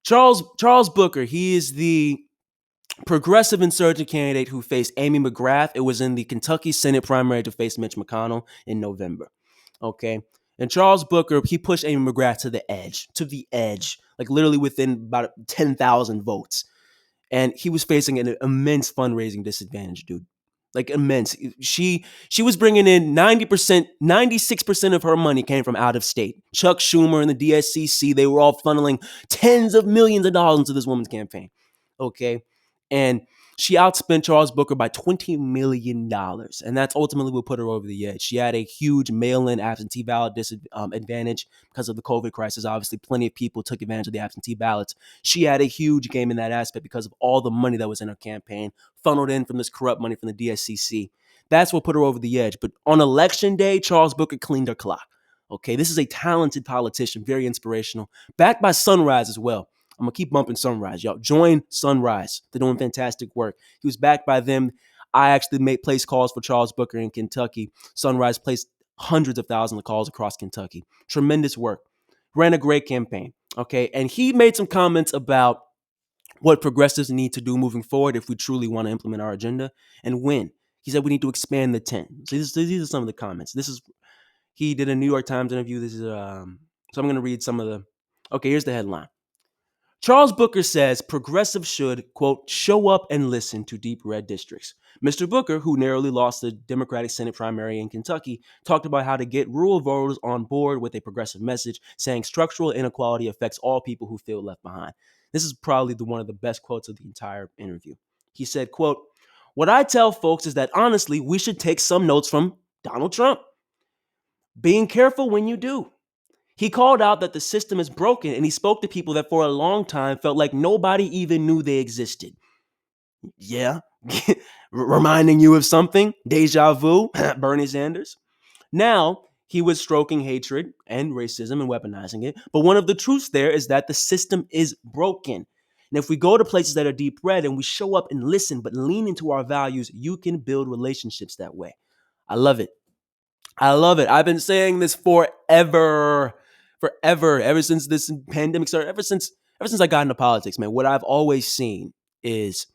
Charles Booker, he is the progressive insurgent candidate who faced Amy McGrath. It was in the Kentucky Senate primary to face Mitch McConnell in November. Okay. And Charles Booker, he pushed Amy McGrath to the edge, like literally within about 10,000 votes. And he was facing an immense fundraising disadvantage, dude. Like immense. She was bringing in 90%, 96% of her money came from out of state. Chuck Schumer and the DSCC, they were all funneling tens of millions of dollars into this woman's campaign. Okay. And she outspent Charles Booker by $20 million. And that's ultimately what put her over the edge. She had a huge mail-in absentee ballot disadvantage because of the COVID crisis. Obviously, plenty of people took advantage of the absentee ballots. She had a huge game in that aspect because of all the money that was in her campaign, funneled in from this corrupt money from the DSCC. That's what put her over the edge. But on election day, Charles Booker cleaned her clock. Okay, this is a talented politician, very inspirational, backed by Sunrise as well. I'm going to keep bumping Sunrise, y'all. Join Sunrise. They're doing fantastic work. He was backed by them. I actually placed calls for Charles Booker in Kentucky. Sunrise placed hundreds of thousands of calls across Kentucky. Tremendous work. Ran a great campaign. Okay, and he made some comments about what progressives need to do moving forward if we truly want to implement our agenda and win. He said we need to expand the tent. So these are some of the comments. He did a New York Times interview. So I'm going to read some of the. Okay, here's the headline. Charles Booker says progressives should, quote, show up and listen to deep red districts. Mr. Booker, who narrowly lost the Democratic Senate primary in Kentucky, talked about how to get rural voters on board with a progressive message, saying structural inequality affects all people who feel left behind. This is probably one of the best quotes of the entire interview. He said, quote, what I tell folks is that honestly, we should take some notes from Donald Trump. Being careful when you do. He called out that the system is broken, and he spoke to people that for a long time felt like nobody even knew they existed. Yeah, reminding you of something? Deja vu? Bernie Sanders? Now, he was stroking hatred and racism and weaponizing it. But one of the truths there is that the system is broken. And if we go to places that are deep red and we show up and listen, but lean into our values, you can build relationships that way. I love it. I love it. I've been saying this forever, ever since this pandemic started, ever since I got into politics, man. What I've always seen is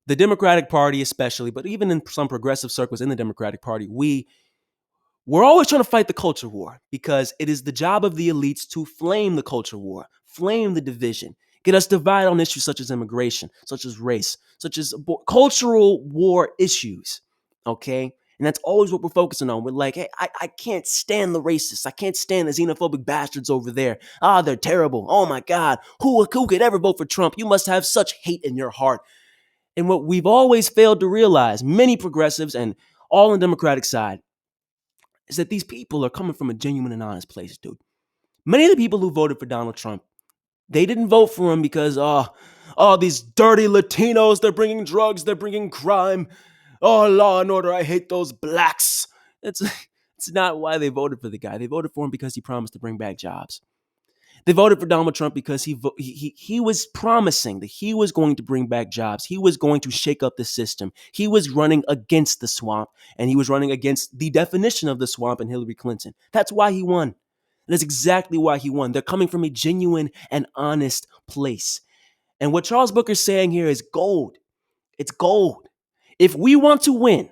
the Democratic Party, especially, but even in some progressive circles in the Democratic Party, we're always trying to fight the culture war because it is the job of the elites to flame the culture war, flame the division, get us divided on issues such as immigration, such as race, such as cultural war issues. Okay. And that's always what we're focusing on. We're like, hey, I can't stand the racists. I can't stand the xenophobic bastards over there. They're terrible. Oh my God. Who could ever vote for Trump? You must have such hate in your heart. And what we've always failed to realize, many progressives and all on the Democratic side, is that these people are coming from a genuine and honest place, dude. Many of the people who voted for Donald Trump, they didn't vote for him because, these dirty Latinos, they're bringing drugs, they're bringing crime. Oh, law and order, I hate those blacks. It's not why they voted for the guy. They voted for him because he promised to bring back jobs. They voted for Donald Trump because he was promising that he was going to bring back jobs. He was going to shake up the system. He was running against the swamp, and he was running against the definition of the swamp and Hillary Clinton. That's why he won. That's exactly why he won. They're coming from a genuine and honest place. And what Charles Booker's saying here is gold. It's gold. If we want to win,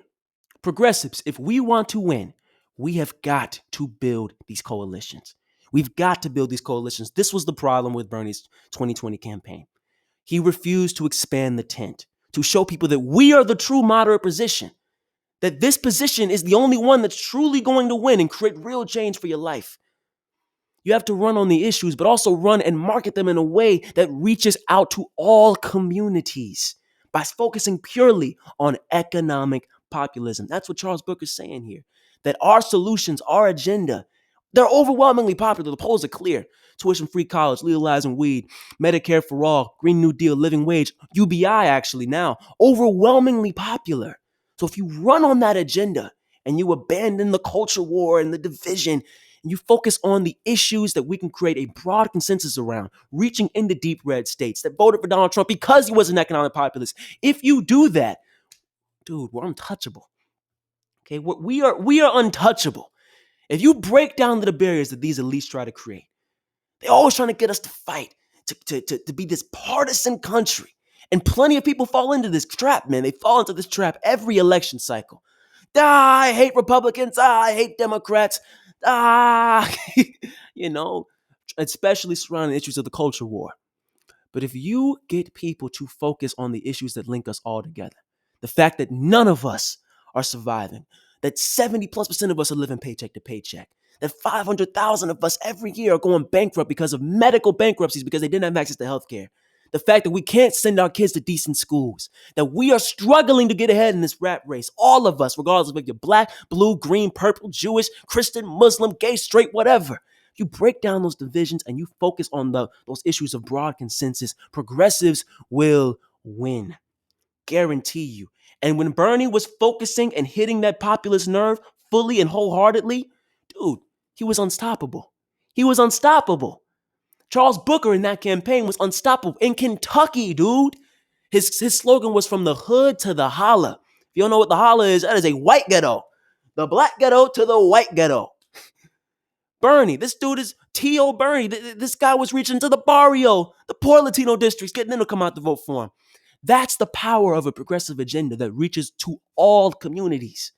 progressives, if we want to win, we have got to build these coalitions. We've got to build these coalitions. This was the problem with Bernie's 2020 campaign. He refused to expand the tent, to show people that we are the true moderate position, that this position is the only one that's truly going to win and create real change for your life. You have to run on the issues, but also run and market them in a way that reaches out to all communities by focusing purely on economic populism. That's what Charles Booker's saying here, that our solutions, our agenda, they're overwhelmingly popular. The polls are clear. Tuition-free college, legalizing weed, Medicare for all, Green New Deal, living wage, UBI actually now, overwhelmingly popular. So if you run on that agenda and you abandon the culture war and the division, and you focus on the issues that we can create a broad consensus around, reaching into deep red states that voted for Donald Trump because he was an economic populist. If you do that, dude, we're untouchable. Okay, we are untouchable. If you break down the barriers that these elites try to create, they're always trying to get us to fight, to be this partisan country. And plenty of people fall into this trap, man. They fall into this trap every election cycle. I hate Republicans. I hate Democrats. Ah, you know, especially surrounding issues of the culture war. But if you get people to focus on the issues that link us all together, the fact that none of us are surviving, that 70+% of us are living paycheck to paycheck, that 500,000 of us every year are going bankrupt because of medical bankruptcies because they didn't have access to healthcare. The fact that we can't send our kids to decent schools, that we are struggling to get ahead in this rat race, all of us, regardless of if you're black, blue, green, purple, Jewish, Christian, Muslim, gay, straight, whatever. You break down those divisions and you focus on those issues of broad consensus, progressives will win. Guarantee you. And when Bernie was focusing and hitting that populist nerve fully and wholeheartedly, dude, he was unstoppable. He was unstoppable. Charles Booker in that campaign was unstoppable. In Kentucky, dude. His slogan was from the hood to the holla. If you don't know what the holla is, that is a white ghetto. The black ghetto to the white ghetto. Bernie, this dude is T.O. Bernie. This guy was reaching to the barrio, the poor Latino districts, getting them to come out to vote for him. That's the power of a progressive agenda that reaches to all communities.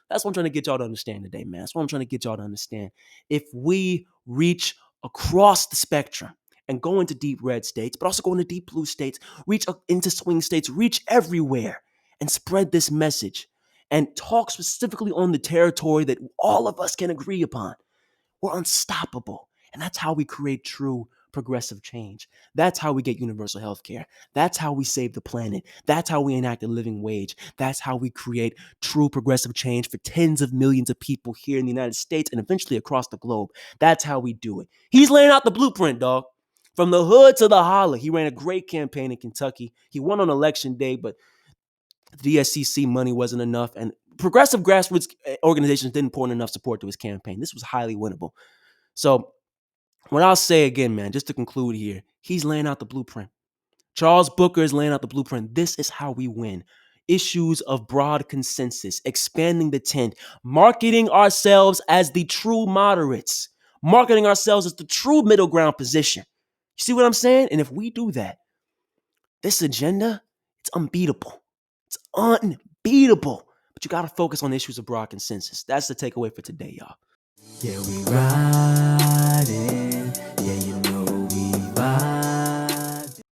That's what I'm trying to get y'all to understand today, man. That's what I'm trying to get y'all to understand. If we reach across the spectrum and go into deep red states, but also go into deep blue states, reach into swing states, reach everywhere and spread this message and talk specifically on the territory that all of us can agree upon, we're unstoppable. And that's how we create true progressive change. That's how we get universal health care. That's how we save the planet. That's how we enact a living wage. That's how we create true progressive change for tens of millions of people here in the United States and eventually across the globe. That's how we do it. He's laying out the blueprint, dog. From the hood to the holla. He ran a great campaign in Kentucky. He won on election day, but the DSCC money wasn't enough, and progressive grassroots organizations didn't pour in enough support to his campaign. This was highly winnable. So what I'll say again, man, just to conclude here, he's laying out the blueprint. Charles Booker is laying out the blueprint. This is how we win. Issues of broad consensus, expanding the tent, marketing ourselves as the true moderates, marketing ourselves as the true middle ground position. You see what I'm saying? And if we do that, this agenda, it's unbeatable. It's unbeatable. But you got to focus on issues of broad consensus. That's the takeaway for today, y'all. Yeah, we riding. Yeah,